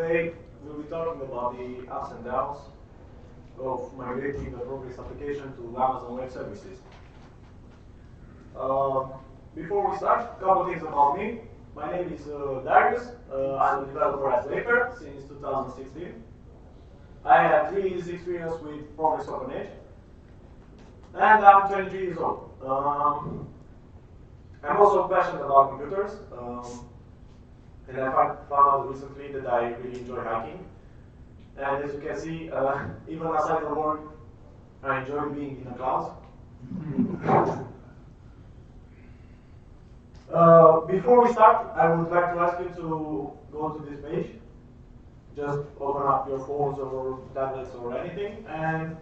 today we'll be talking about the ups and downs of migrating the Progress application to Amazon Web Services. Before we start, a couple things about me. My name is Darius. I'm a developer at Wayfare since 2016. I have 3 years experience with Progress Open Edge, and I'm 23 years old. I'm also passionate about computers, and I found out recently that I really enjoy hiking. And as you can see, even outside the work, I enjoy being in the clouds. Before we start, I would like to ask you to go to this page. Just open up your phones or tablets or anything, and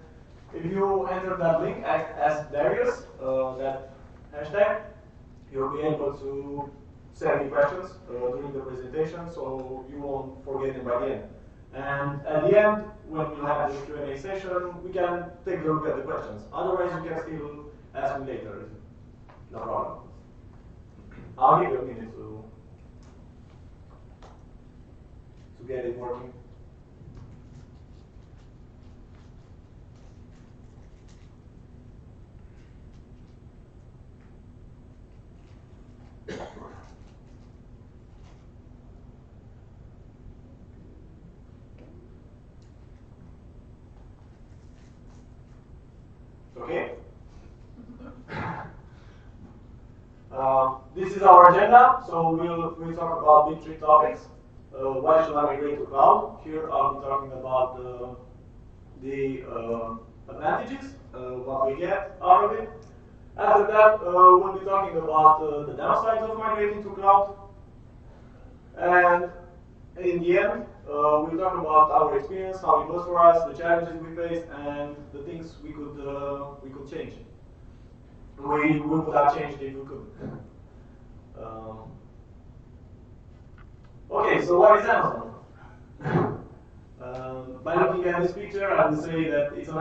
if you enter that link as Darius, that hashtag, you'll be able to send me questions during the presentation, so you won't forget them by the end. And at the end, when we have the Q&A session, we can take a look at the questions. Otherwise, you can still ask me later. No problem. I'll give you a minute to get it working. Okay. This is our agenda, so we'll talk about big 3 topics. Why should I migrate to cloud? Here I'll be talking about the advantages, what we get out of it. After that, we'll be talking about the downsides of migrating to cloud. And in the end, we'll talk about our experience, how it was for us, the challenges we faced, and the things we could change. We would have changed if we could. Okay, so what is Amazon? By looking at this picture, I would say that it's a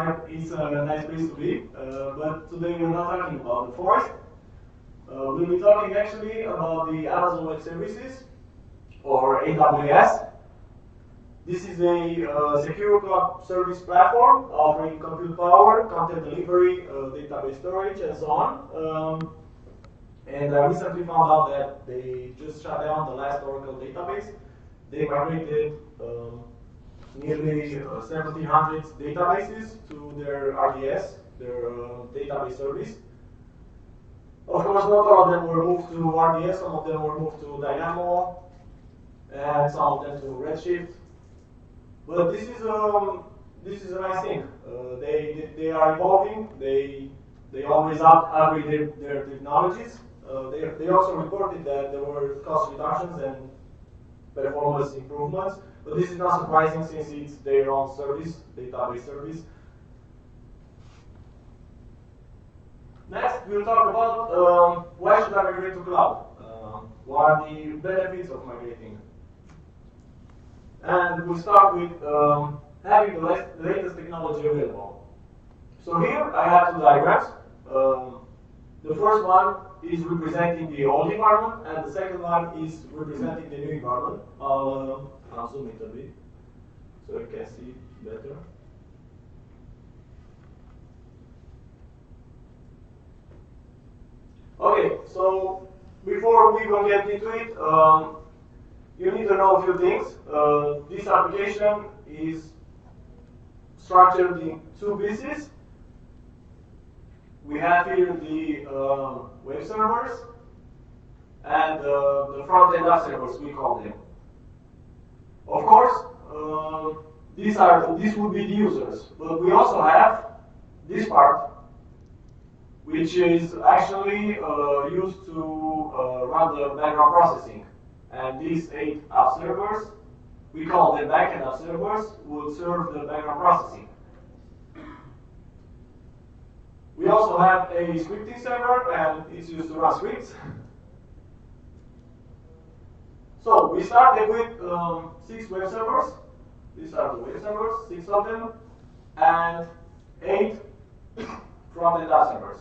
nice place to be. But today we're not talking about the forest. We'll be talking actually about the Amazon Web Services, or AWS. This is a secure cloud service platform offering compute power, content delivery, database storage, and so on. And I recently found out that they just shut down the last Oracle database. They migrated nearly 1,700 databases to their RDS, their database service. Of course, not all of them were moved to RDS. Some of them were moved to Dynamo, and some of them to Redshift. But this is a nice thing. They are evolving. They always upgrade their technologies. They also reported that there were cost reductions and performance improvements. But this is not surprising since it's their own service, database service. Next, we'll talk about why should I migrate to cloud? What are the benefits of migrating? And we'll start with having the latest technology available. So here I have 2 diagrams. The first one is representing the old environment, and the second one is representing the new environment. I'll zoom it a bit so you can see better. Okay, so before we go get into it, you need to know a few things. This application is structured in 2 pieces. We have here the web servers and the front-end app servers, we call them. Of course, these would be the users, but we also have this part, which is actually used to run the background processing. And these 8 app servers, we call them backend app servers, will serve the background processing. We also have a scripting server, and it's used to run scripts. So we started with 6 web servers. These are the web servers, 6 of them, and 8 front-end app servers.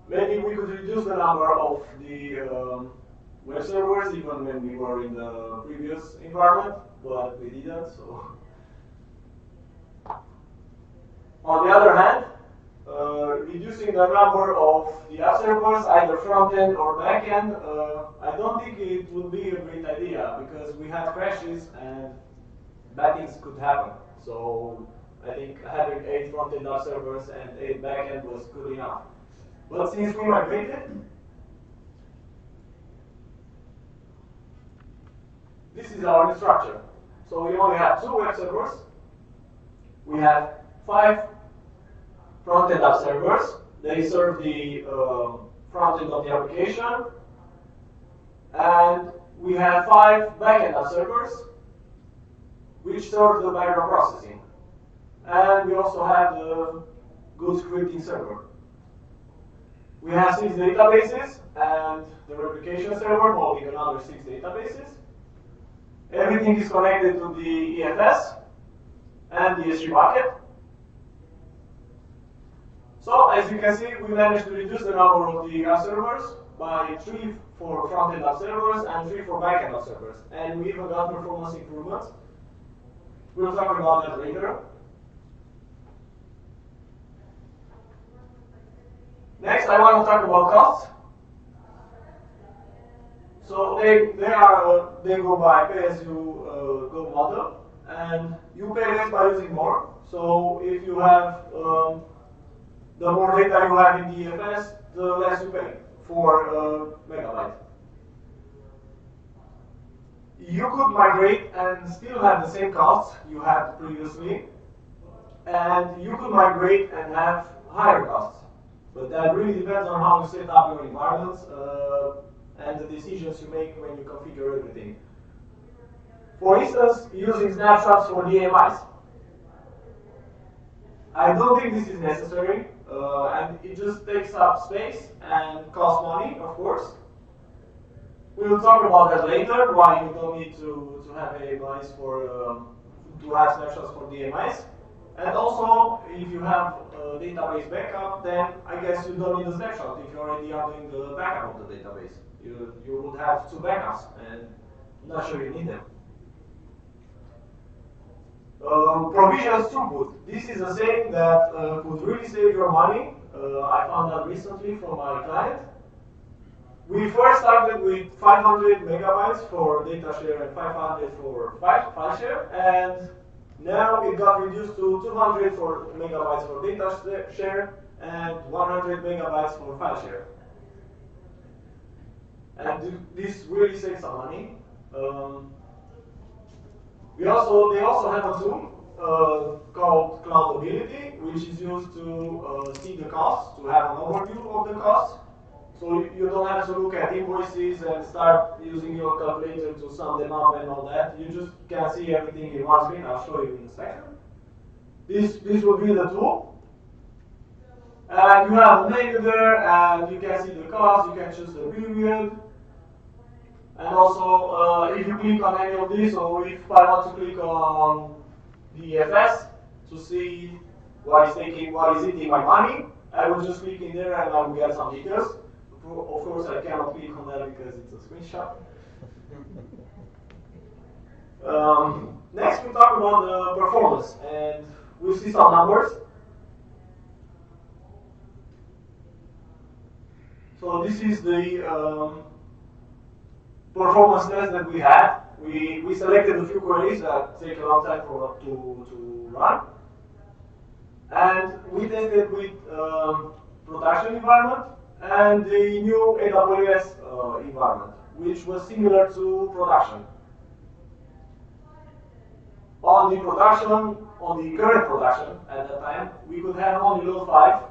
Maybe we could reduce the number of the web servers even when we were in the previous environment, but we didn't. So, on the other hand, reducing the number of the app servers, either front end or back end, I don't think it would be a great idea because we had crashes and bad things could happen. So I think having 8 front end app servers and 8 back end was good enough. But since we migrated, this is our new structure. So we only have 2 web servers. We have 5 front-end app servers. They serve the front end of the application. And we have 5 back-end app servers, which serve the background processing. And we also have the good scripting server. We have 6 databases and the replication server holding another 6 databases. Everything is connected to the EFS and the S3 bucket. So as you can see, we managed to reduce the number of the app servers by 3 for front-end app servers and 3 for back-end app servers. And we even got performance improvements. We'll talk about that later. Next, I want to talk about costs. So they go by pay-as-you-go model, and you pay less by using more. So if you have the more data you have in the EFS, the less you pay for megabyte. You could migrate and still have the same costs you had previously, and you could migrate and have higher costs. But that really depends on how you set up your environments and the decisions you make when you configure everything. For instance, using snapshots for DMIs. I don't think this is necessary, and it just takes up space and costs money, of course. We will talk about that later, why you don't need to have AMIs to have snapshots for DMIs. And also, if you have a database backup, then I guess you don't need a snapshot if you already are doing the backup of the database. You would have 2 backups, and I'm not sure you need them. Provisions throughput. This is a saying that could really save your money. I found that recently from my client. We first started with 500 megabytes for data share and 500 for file share, and now it got reduced to 200 megabytes for data share and 100 megabytes for file share. And this really saves some money. They also have a tool called Cloudability, which is used to see the costs, to have an overview of the costs. So you don't have to look at invoices and start using your calculator to sum them up and all that. You just can see everything in one screen. I'll show you in a second. This will be the tool. And you have a menu there, and you can see the cost, you can choose the period. And also, if you click on any of these, or if I want to click on the EFS to see what is eating my money, I will just click in there and I will get some details. Of course, I cannot click on that because it's a screenshot. Next, we talk about the performance, and we see some numbers. So this is the performance test that we had. We selected a few queries that take a long time to run, and we tested with production environment and the new AWS environment, which was similar to production. On the current production at that time, we could have only load 5.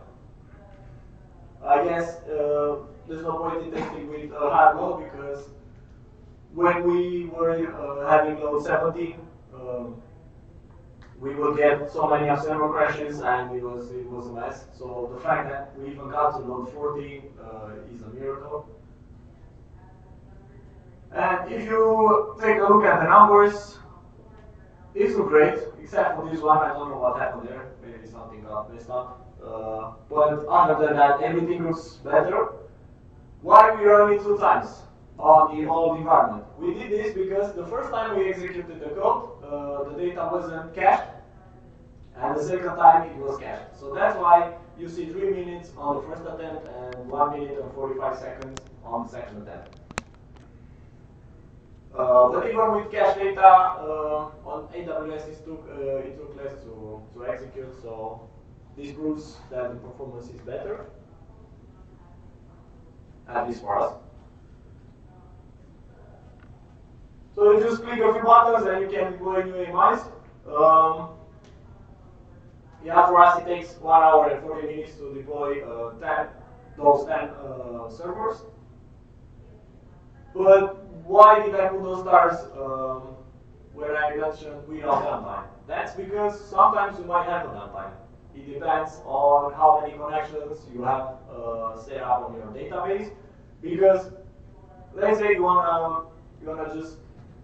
I guess there's no point in testing with a higher load because when we were having load 17, we would get so many server crashes and it was a mess. So the fact that we even got to load 40 is a miracle. And if you take a look at the numbers, these look great, except for this one. I don't know what happened there. Maybe something got messed up. But other than that, everything looks better. Why we run it 2 times? on the old environment. We did this because the first time we executed the code, the data wasn't cached, and the second time it was cached. So that's why you see 3 minutes on the first attempt and 1 minute and 45 seconds on the second attempt. But even with cache data on AWS, it took less to execute, so this proves that the performance is better, at least for us. So you just click a few buttons and you can deploy new AMIs. Yeah, for us it takes 1 hour and 40 minutes to deploy those 10 servers. But why did I put those stars when I mentioned without downtime? That's because sometimes you might have a downtime. It depends on how many connections you have set up on your database. Because let's say you wanna just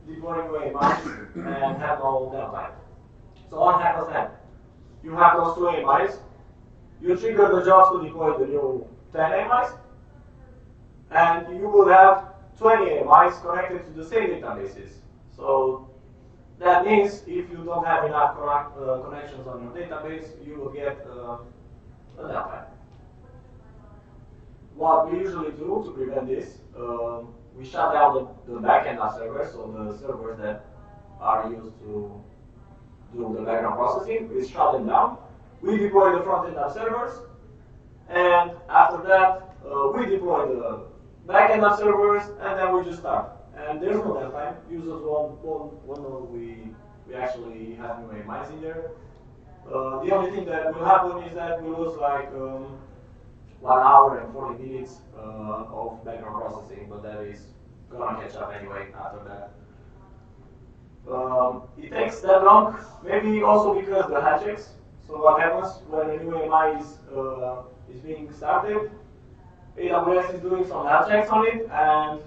deploy new AMIs and have no downtime. So what happens then? You have those 2 AMIs. You trigger the jobs to deploy the new 10 AMIs, and you will have 20 AMIs connected to the same databases. So that means if you don't have enough connections on your database, you will get a downtime. What we usually do to prevent this, we shut down the backend of servers, so the servers that are used to do the background processing. We shut them down. We deploy the front end of servers, and after that, we deploy the backend of servers, and then we just start. And there's no downtime. Users won't know we actually have new AMIs in there. The only thing that will happen is that we lose like 1 hour and 40 minutes of background processing, but that is gonna catch up anyway after that. It takes that long, maybe also because the health checks. So what happens when a new AMI is being started? AWS is doing some health checks on it, and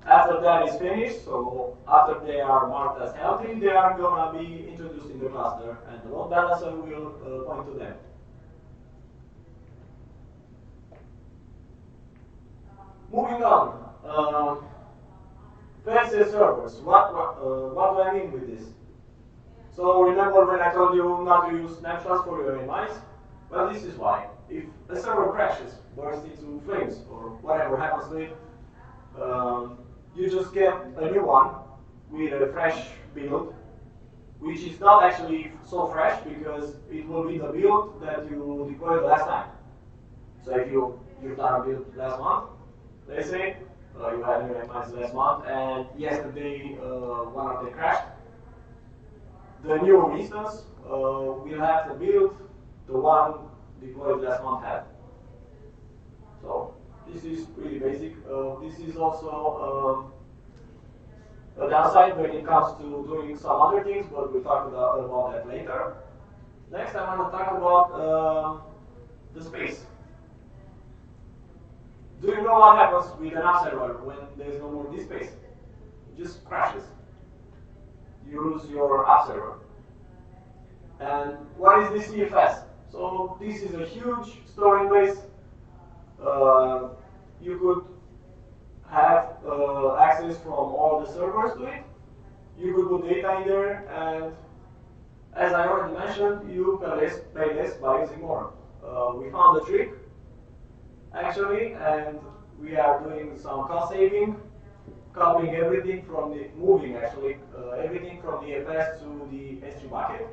after that is finished, so after they are marked as healthy, they are gonna be introduced in the cluster, and the load balancer will point to them. Moving on, fancy servers. What do I mean with this? So remember when I told you not to use snapshots for your AMIs? Well, this is why. If a server crashes, bursts into flames, or whatever happens to it, you just get a new one with a fresh build, which is not actually so fresh because it will be the build that you deployed last time. So if you've done a build last month, let's say, you had new AMIs last month, and yesterday one of them crashed, the new instance will have the build the one deployed last month had. So this is pretty basic. This is also a downside when it comes to doing some other things, but we'll talk about that later. Next, I want to talk about the space. Do you know what happens with an app server when there's no more disk space? It just crashes. You lose your app server. And what is this CFS? So this is a huge storing place. You could have access from all the servers to it. You could put data in there, and as I already mentioned, you pay less by using more. We found a trick, actually, and we are doing some cost saving, copying everything from the, moving actually, everything from the FS to the S3 bucket.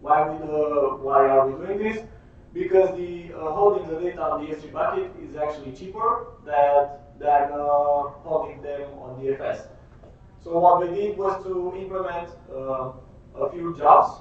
Why are we doing this? Because the holding the data on the S3 bucket is actually cheaper than holding them on the FS. So what we did was to implement a few jobs,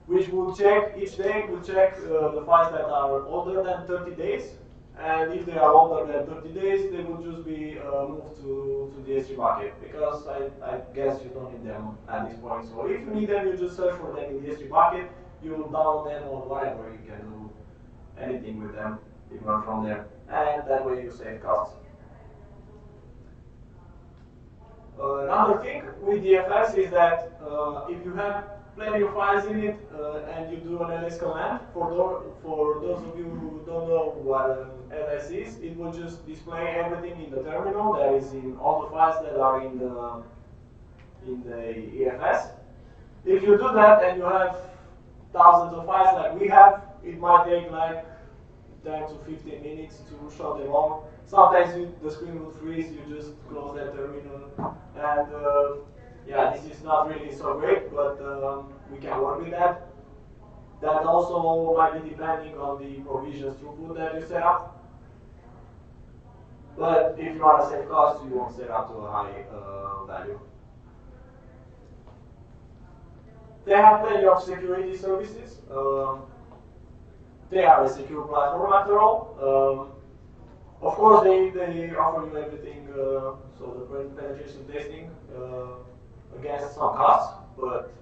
which will check each day, will check the files that are older than 30 days. And if they are older than 30 days, they will just be moved to the S3 bucket, because I guess you don't need them at this point. So if you need them, you just search for them in the S3 bucket, you will download them or whatever, you can do anything with them, even from there. And that way you save costs. Another thing with DFS is that if you have plenty of files in it and you do an ls command, for those of you who don't know what an ls is, it will just display everything in the terminal that is in all the files that are in the EFS. If you do that and you have thousands of files like we have, it might take like 10 to 15 minutes to show them all. Sometimes the screen will freeze, you just close that terminal, and yeah, this is not really so great, but we can work with that. That also might be depending on the provisions throughput that you set up. But if you want to save costs, you won't set up to a high value. They have plenty of security services. They are a secure platform after all. Of course, they offer you everything, so the penetration testing against some costs, but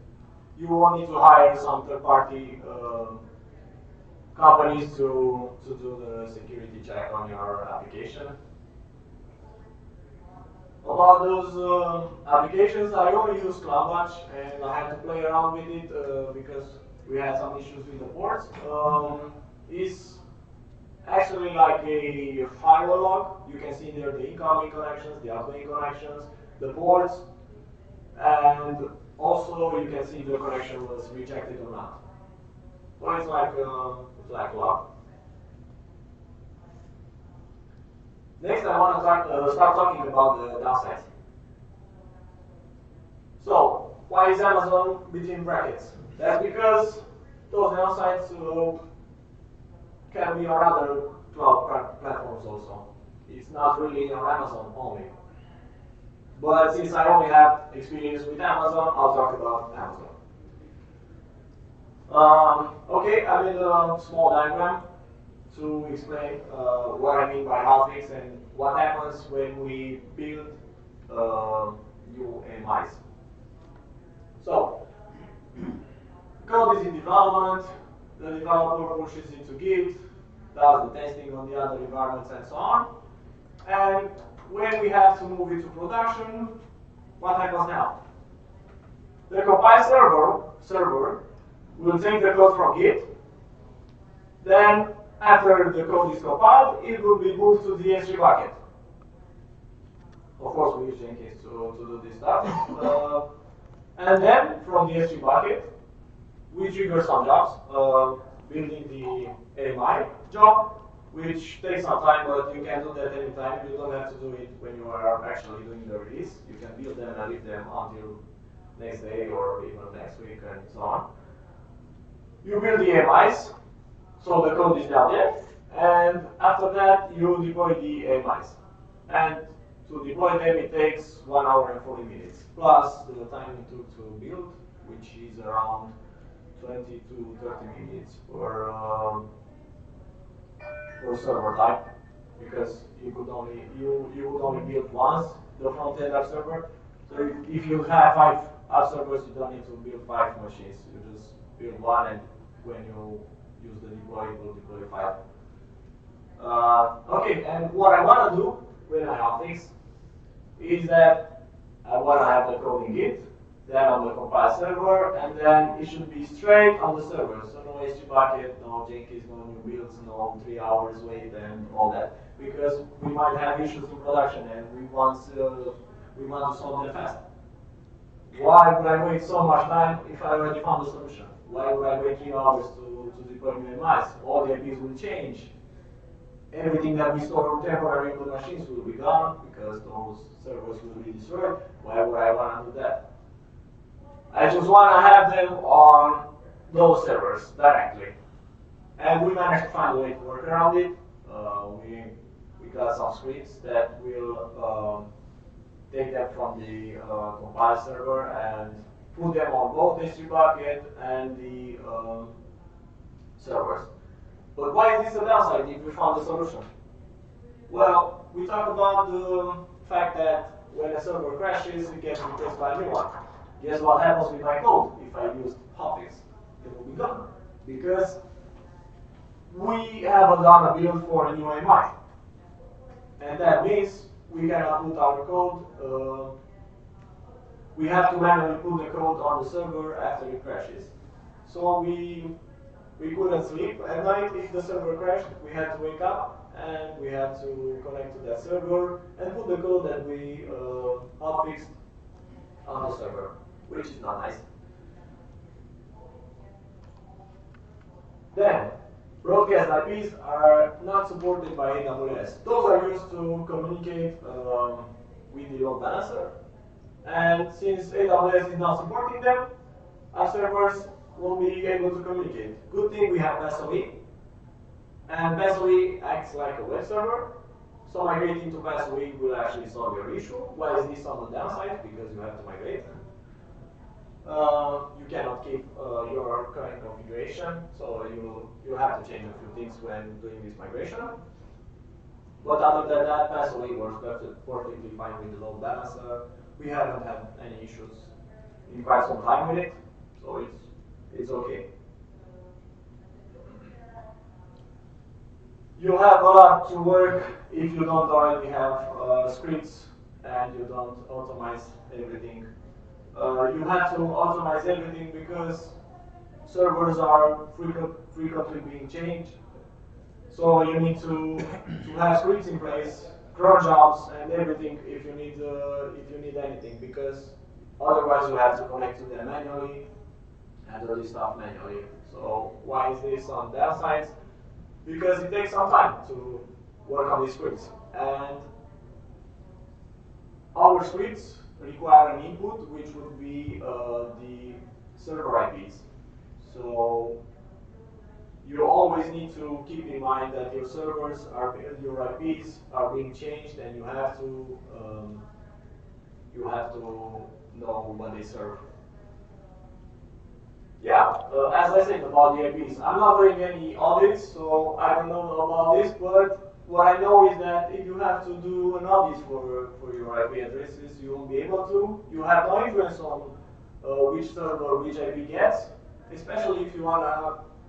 you won't need to hire some third-party companies to do the security check on your application. About those applications, I only use CloudWatch, and I had to play around with it because we had some issues with the ports. It's actually like a firewall log. You can see there the incoming connections, the outgoing connections, the ports, and also you can see if the connection was rejected or not. So it's like log. Next, I want to start talking about the downsides. So, why is Amazon between brackets? That's because those downsides can be on other cloud platforms also. It's not really on Amazon only. But since I only have experience with Amazon, I'll talk about Amazon. Okay, I made a small diagram to explain what I mean by half-fix and what happens when we build new AMIs. So, code is in development, the developer pushes it to Git, does the testing on the other environments and so on. And when we have to move it to production, what happens now? The compile server will take the code from Git. Then, after the code is compiled, it will be moved to the S3 bucket. Of course, we use Jenkins to do this stuff. And then, from the S3 bucket, we trigger some jobs, building the AMI job, which takes some time, but you can do that anytime. You don't have to do it when you are actually doing the release. You can build them and leave them until next day or even next week and so on. You build the AMIs, so the code is now there, and after that you deploy the AMIs. And to deploy them it takes 1 hour and 40 minutes, plus the time it took to build, which is around 20 to 30 minutes per server type, because you would only build once the front-end app server. So if you have 5 app servers, you don't need to build 5 machines. You just build one, and when you use the deploy, it will deploy 5. Okay, and what I want to do when I have this is that I want to have the code in Git, then on the compile server, and then it should be straight on the server. So no S3 bucket, no Jenkins, no new builds, no 3 hours wait, and all that. Because we might have issues in production, and we want to solve them fast. Why would I wait so much time if I already found the solution? Why would I wait 3 hours to deploy new AMIs? All the IPs will change. Everything that we store temporarily on the machines will be gone because those servers will be destroyed. Why would I want to do that? I just want to have them on those servers directly. And we managed to find a way to work around it. We got some scripts that will take them from the compile server and put them on both the S3 bucket and the servers. But why is this a downside if we found a solution? Well, we talked about the fact that when a server crashes, it gets replaced by a new one. Guess what happens with my code if I use hotfix? It will be gone. Because we haven't done a build for a new AMI. And that means we cannot put our code we have to manually put the code on the server after it crashes. So we couldn't sleep at night if the server crashed. We had to wake up and we had to connect to that server and put the code that we hotfixed on the server, which is not nice. Then, broadcast IPs are not supported by AWS. Those are used to communicate with the load balancer. And since AWS is not supporting them, our servers won't be able to communicate. Good thing we have PassOE. And PassOE acts like a web server. So migrating to PassOE will actually solve your issue. Why is this on the downside? Because you have to migrate. You cannot keep your current configuration, so you have to change a few things when doing this migration. But other than that, PassOE works perfectly fine with the load balancer. We haven't had any issues in quite some time with it, so it's okay. You have a lot to work if you don't already have scripts and you don't automate everything. You have to automate everything because servers are frequently being changed. So you need to have scripts in place, cron jobs, and everything if you need anything, because otherwise you have to connect to them manually and do this stuff manually. So why is this on downsides? Because it takes some time to work on these scripts, and our scripts require an input, which would be the server IPs. So you always need to keep in mind that your servers your IPs are being changed, and you have to know what they serve. Yeah, as I said about the IPs, I'm not doing any audits, so I don't know about this, but what I know is that if you have to do an audit for your IP addresses, you won't be able to. You have no influence on which server which IP gets, especially if you want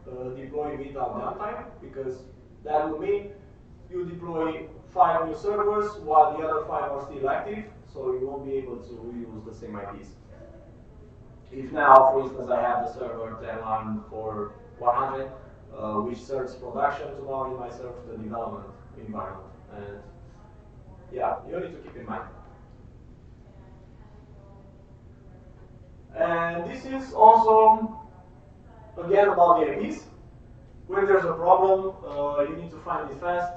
to deploy without downtime, because that would mean you deploy 5 new servers while the other 5 are still active, so you won't be able to use the same IPs. If now, for instance, I have the server 10 for 100, which serves production, tomorrow it might serve the development environment. And yeah, you need to keep in mind. And this is also, again, about the IPs. When there's a problem, you need to find it fast,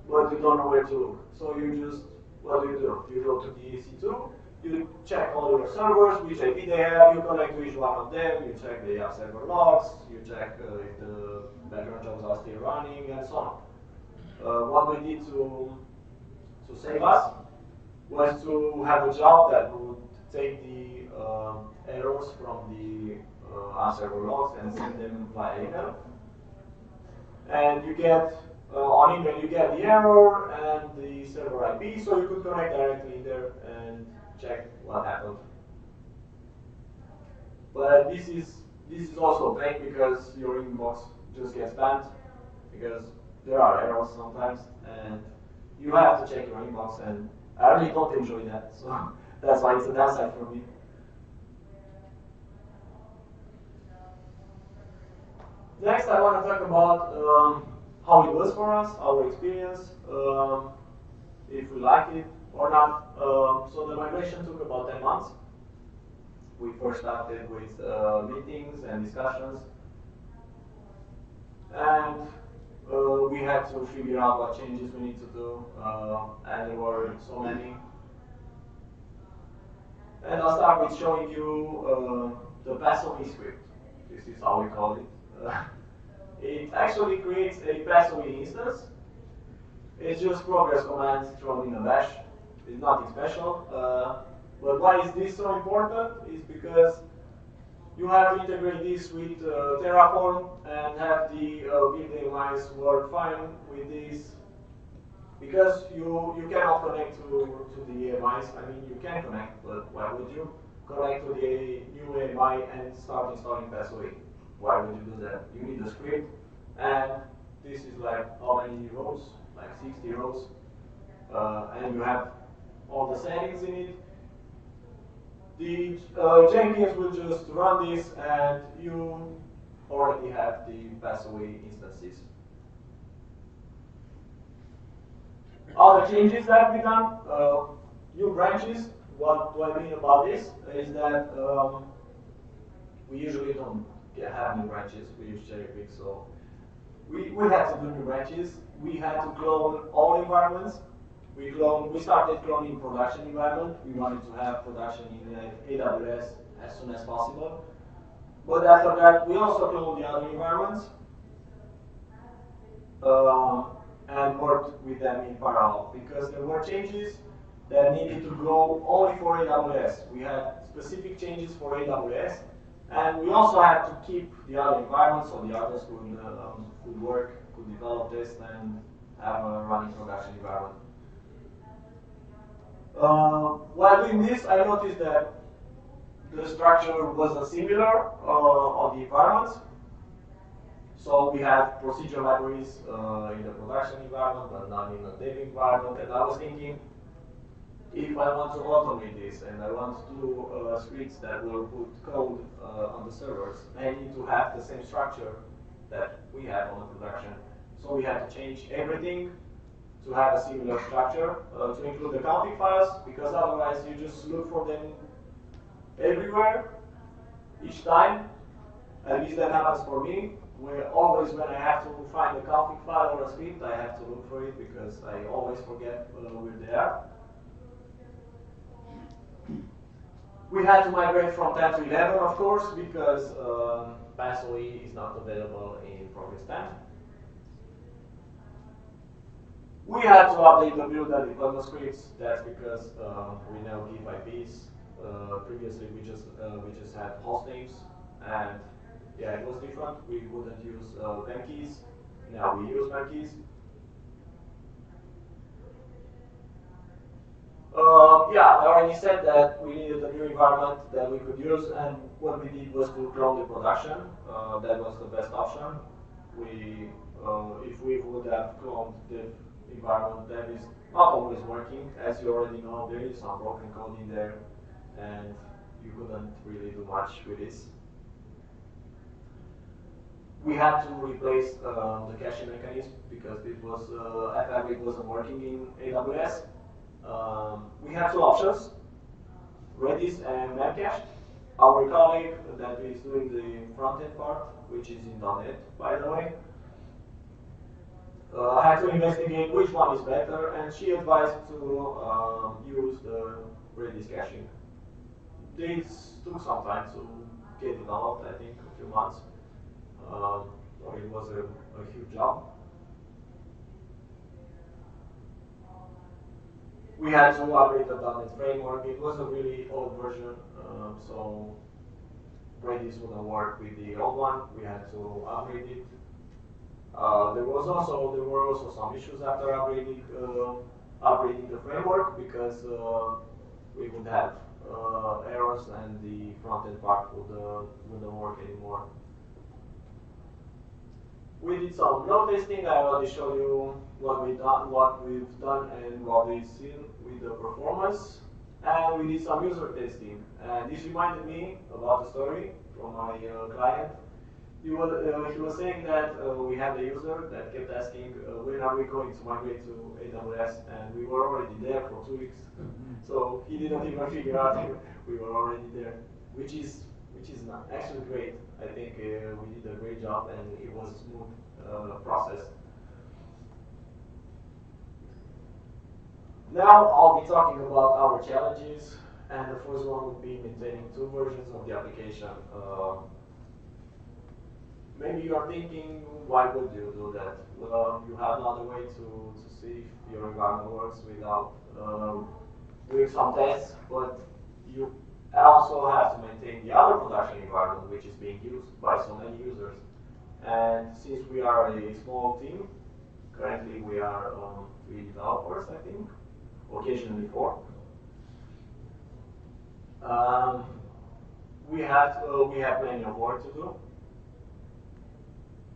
but you don't know where to look. So you just, what do? You go to the EC2, you check all your servers, which IP they have, you connect to each one of them, you check they have server logs, you check if the background jobs are still running, and so on. What we did to save us was to have a job that would take the errors from the server logs and send them via email. And you get, on email, you get the error and the server IP, so you could connect directly in there and check what happened. But this is also a pain because your inbox just gets banned, because there are errors sometimes, and you have to check your inbox, and I really don't enjoy that, so that's why it's a downside for me. Next, I want to talk about how it was for us, our experience, if we like it or not. So the migration took about 10 months. We first started with meetings and discussions, and we had to figure out what changes we need to do, and there were so many. And I'll start with showing you the PassOE script. This is how we call it. It actually creates a PassOE instance. It's just progress commands thrown in a bash. It's nothing special. But why is this so important? Is because you have to integrate this with Terraform and have the building lines work fine with this. Because you cannot connect to the AMIs. I mean, you can connect, but why would you connect to the new AMI and start installing PassOE? Why would you do that? You need a script, and this is like how many rows? Like 60 rows, and you have all the settings in it. The Jenkins will just run this, and you already have the pass-away instances. Other changes that we done, new branches. What do I mean about this? Is that we usually don't have new branches. We use cherry pick, so we had to do new branches. We had to clone all environments. We started cloning production environment. We wanted to have production in AWS as soon as possible. But after that, we also cloned the other environments and worked with them in parallel because there were changes that needed to go only for AWS. We had specific changes for AWS, and we also had to keep the other environments so the others could work, could develop this, and have a running production environment. While doing this, I noticed that the structure wasn't similar on the environments. So we have procedure libraries in the production environment, but not in the dev environment. And I was thinking, if I want to automate this and I want to do scripts that will put code on the servers, I need to have the same structure that we have on the production. So we had to change everything to have a similar structure, to include the config files, because otherwise you just look for them everywhere, each time. At least that happens for me. Always when I have to find a config file or a script, I have to look for it because I always forget where they are. We had to migrate from 10 to 11, of course, because PassOE is not available in Progress 10. We had to update the build and deployment scripts. That's because we now give IPs. Previously, we just had host names, and yeah, it was different. We wouldn't use them keys. Now we use them keys. Yeah, I already said that we needed a new environment that we could use, and what we did was to clone the production. That was the best option. If we would have cloned the environment, that is not always working. As you already know, there is some broken code in there, and you couldn't really do much with this. We had to replace the caching mechanism because it was Fabric wasn't working in AWS. We had two options, Redis and Memcache. Our colleague that is doing the front-end part, which is in .NET, by the way, had to investigate which one is better, and she advised to use the Redis caching. This took some time to get developed, I think a few months. So it was a huge job. We had to upgrade the .NET framework. It was a really old version, so Redis wouldn't work with the old one. We had to upgrade it. There were also some issues after upgrading the framework because we would have errors and the front-end part wouldn't work anymore. We did some load testing. I already showed you what we've done, and what we've seen with the performance. And we did some user testing. And this reminded me about a story from my client. He was saying that we had a user that kept asking, when are we going to migrate to AWS? And we were already there for 2 weeks. So he didn't even figure out we were already there, which is not actually great. I think we did a great job, and it was a smooth process. Now I'll be talking about our challenges, and the first one would be maintaining 2 versions of the application. Maybe you're thinking, why would you do that? Well, you have another way to see if your environment works without doing some tests, but you also have to maintain the other production environment, which is being used by so many users. And since we are a small team, currently we are 3 developers, I think, occasionally 4. We have plenty of work to do.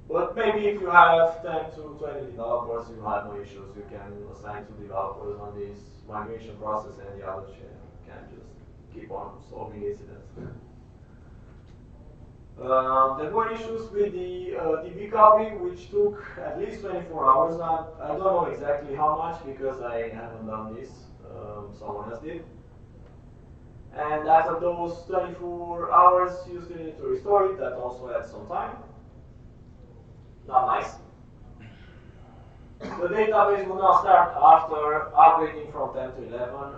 But maybe if you have 10 to 20 developers, you have no issues. You can assign 2 developers on this migration process, and the others can just keep on solving incidents. There were issues with the DB copy, which took at least 24 hours. I don't know exactly how much because I haven't done this. Someone else did. And after those 24 hours, you still need to restore it. That also adds some time. Not nice. The database will now start after upgrading from 10 to 11.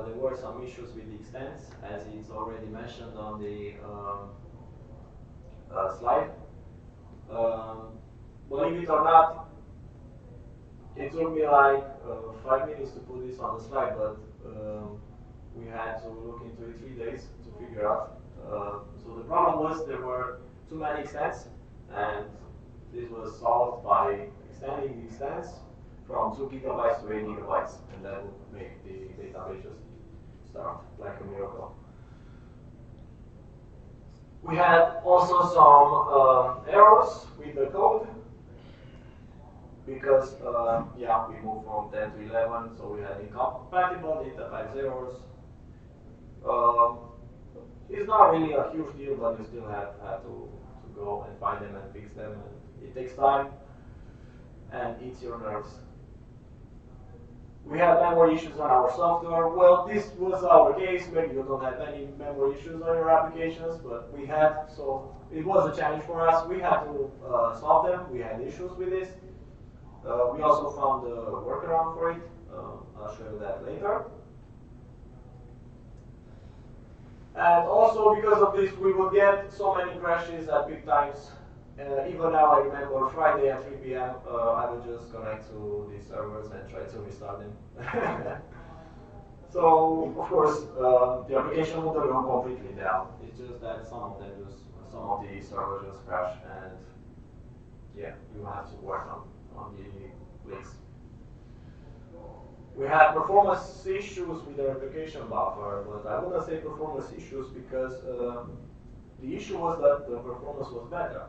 There were some issues with the extents, as it's already mentioned on the slide. Believe it or not, it took me like 5 minutes to put this on the slide, but we had to look into it 3 days to figure out. So the problem was there were too many extents, and this was solved by extending the extents from 2 gigabytes to 8 gigabytes, and that would make the database just start like a miracle. We had also some errors with the code because yeah, we moved from 10 to 11, so we had incompatible data types errors. It's not really a huge deal, but you still have to go and find them and fix them, and it takes time and eats your nerves. We had memory issues on our software. Well, this was our case. Maybe you don't have any memory issues on your applications, but we had, so it was a challenge for us. We had to solve them. We had issues with this. We also found a workaround for it. I'll show you that later. And also because of this, we would get so many crashes at peak times. Even now, I remember Friday at 3 p.m. I would just connect to these servers and try to restart them. So, of course, the application wouldn't go completely down. It's just that some of the servers just crash, and yeah, you have to work on the leaks. We had performance issues with the replication buffer, but I wouldn't say performance issues because the issue was that the performance was better.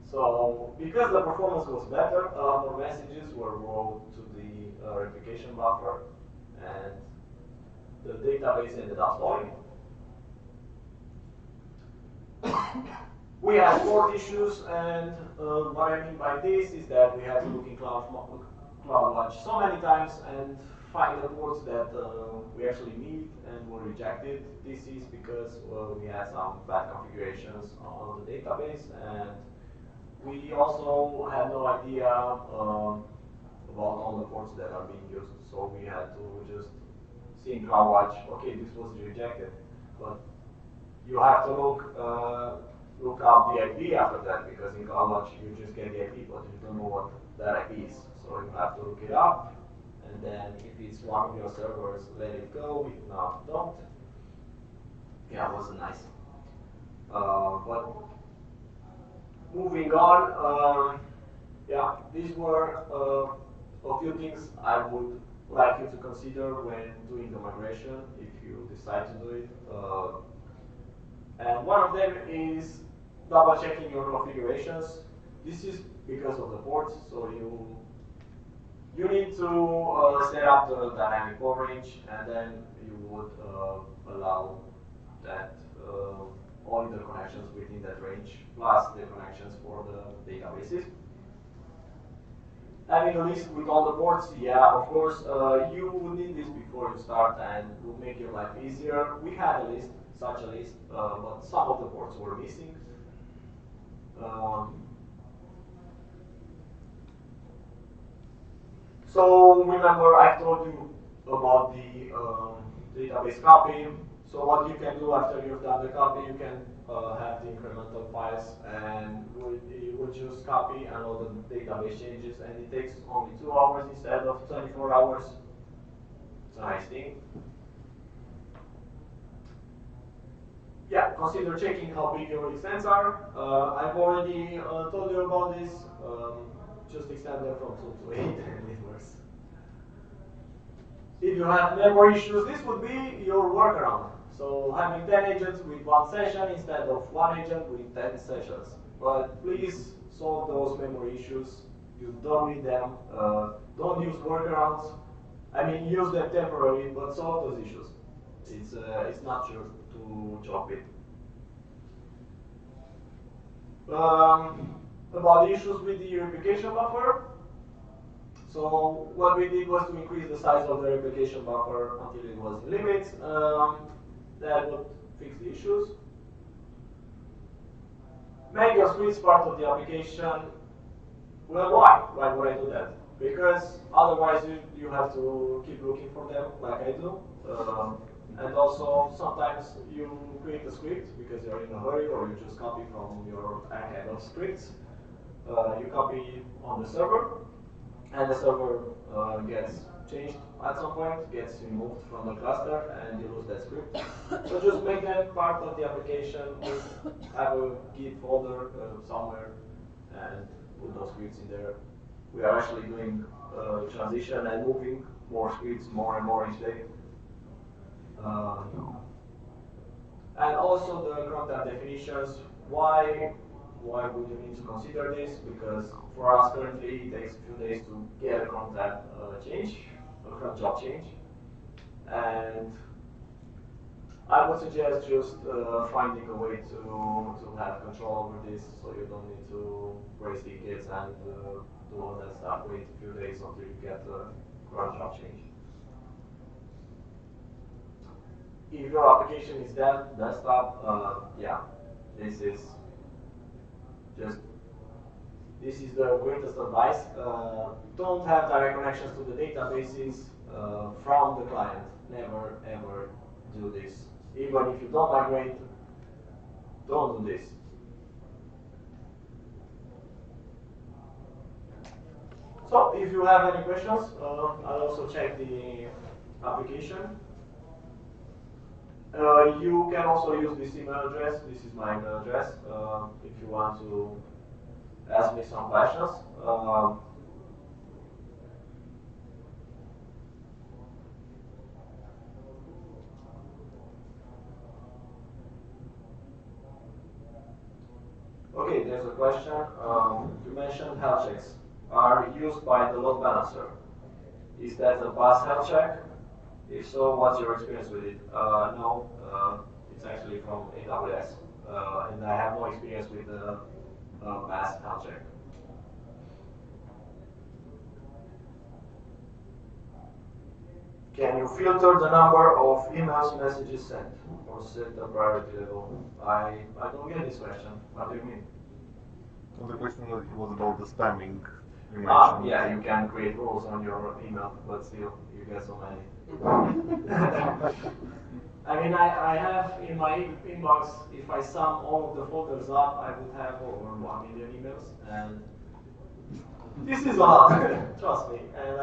So, because the performance was better, more messages were wrote to the replication buffer, and the database ended up stalling. We had port issues, and what I mean by this is that we had to look in CloudWatch so many times and find the ports that we actually need and were rejected. This is because we had some bad configurations on the database, and we also had no idea about all the ports that are being used. So we had to just see in CloudWatch, okay, this was rejected, but you have to look up the IP after that, because in CloudWatch you just get the IP, but you don't know what that IP is. So you have to look it up, and then if it's one of your servers, let it go. If not, don't. Yeah, it wasn't nice. But moving on, yeah, these were a few things I would like you to consider when doing the migration, if you decide to do it. And one of them is double checking your configurations. This is because of the ports, so you need to set up the dynamic port range, and then you would allow that all the connections within that range, plus the connections for the databases. Having a list with all the ports, yeah, of course, you would need this before you start, and it would make your life easier. We had a list, such a list, but some of the ports were missing. So remember, I told you about the database copy. So what you can do after you've done the copy, you can have the incremental files, and you would just copy and all the database changes, and it takes only 2 hours instead of 24 hours. It's a nice thing. Yeah, consider checking how big your extents are. I've already told you about this. Just extend them from 2 to 8 and it works. If you have memory issues, this would be your workaround. So having 10 agents with 1 session instead of 1 agent with 10 sessions. But please solve those memory issues. You don't need them. Don't use workarounds. I mean, use them temporarily, but solve those issues. It's not sure to joke with. About the issues with the replication buffer. So what we did was to increase the size of the replication buffer until it was in limits. That would fix the issues. Make your scripts part of the application. Well, why? Why would I do that? Because otherwise you have to keep looking for them like I do. And also sometimes you create a script because you're in a hurry or you just copy from your archive of scripts. You copy it on the server and the server gets changed at some point, gets removed from the cluster and you lose that script. So just make that part of the application, just have a Git folder somewhere and put those scripts in there. We are actually doing transition and moving more scripts more and more each day. And also the cron tab definitions. Why would you need to consider this? Because for us currently it takes a few days to get a cron tab change, a cron job change. And I would suggest just finding a way to have control over this so you don't need to raise tickets and do all that stuff, wait a few days until you get a cron job change. If your application is desktop, yeah, this is the greatest advice. Don't have direct connections to the databases from the client. Never ever do this. Even if you don't migrate, don't do this. So if you have any questions, I'll also check the application. You can also use this email address. This is my email address if you want to ask me some questions. Okay, there's a question. You mentioned health checks are used by the load balancer. Is that a bus health check? If so, what's your experience with it? No, it's actually from AWS, and I have no experience with the bus health check. Can you filter the number of emails messages sent or set the priority level? I don't get this question. What do you mean? Well, the question was about the spamming. Yeah, you can create rules on your email, but still, you get so many. I mean, I have in my inbox, if I sum all of the folders up, I would have over 1 million emails, and this is a lot, trust me. And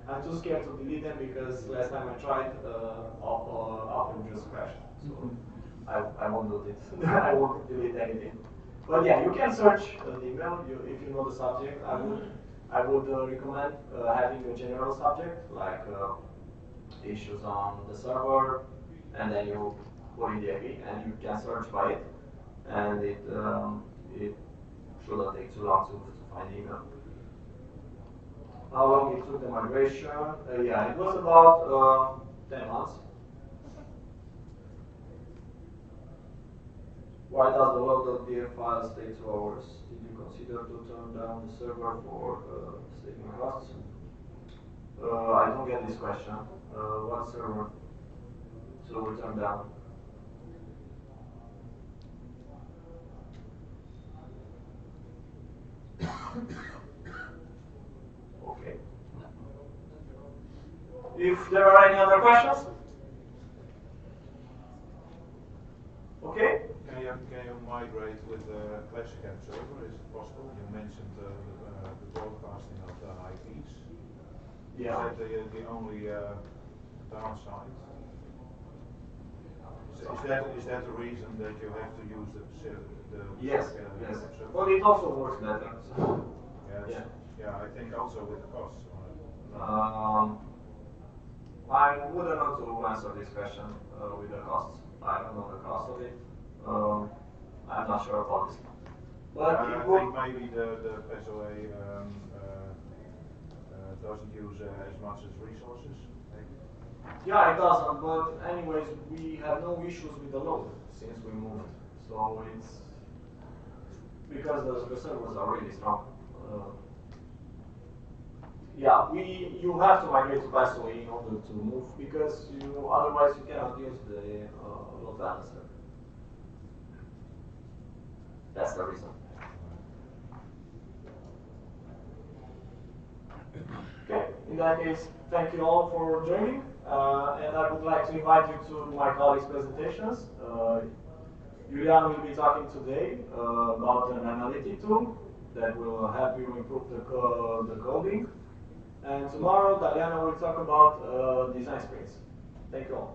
I'm too scared to delete them because last time I tried, often just crashed. So I won't do this. I won't delete anything. But yeah, you can search the email if you know the subject. I would recommend having a general subject like issues on the server, and then you put in the IP, and you can search by it, and it shouldn't take too long to find the email. How long it took the migration? Yeah, it was about 10 months. Why does the log.df file stay 2 hours? Did you consider to turn down the server for saving costs? I don't get this question. What server? So we turn down. Okay. If there are any other questions? Okay. Can you migrate with the classic app server? Is it possible? You mentioned the broadcasting of the IPs. Yeah. Is that the only downside? Is that the reason that you have to use the yes. app server? Well, it also works better. So. Yeah, I think also with the costs. I wouldn't know to answer this question with the costs. I don't know the cost of it. I'm not sure about this. But I think maybe the PSOA doesn't use as much as resources. Maybe. Yeah, it doesn't, but anyways, we have no issues with the load since we moved. So it's because the servers are really strong. Yeah, you have to migrate to Paso in order to move because otherwise you cannot use the load balancer. That's the reason. Okay, in that case, thank you all for joining, and I would like to invite you to my colleagues' presentations. Iulian will be talking today about an analytic tool that will help you improve the coding. And tomorrow, Daliana will talk about design sprints. Thank you all.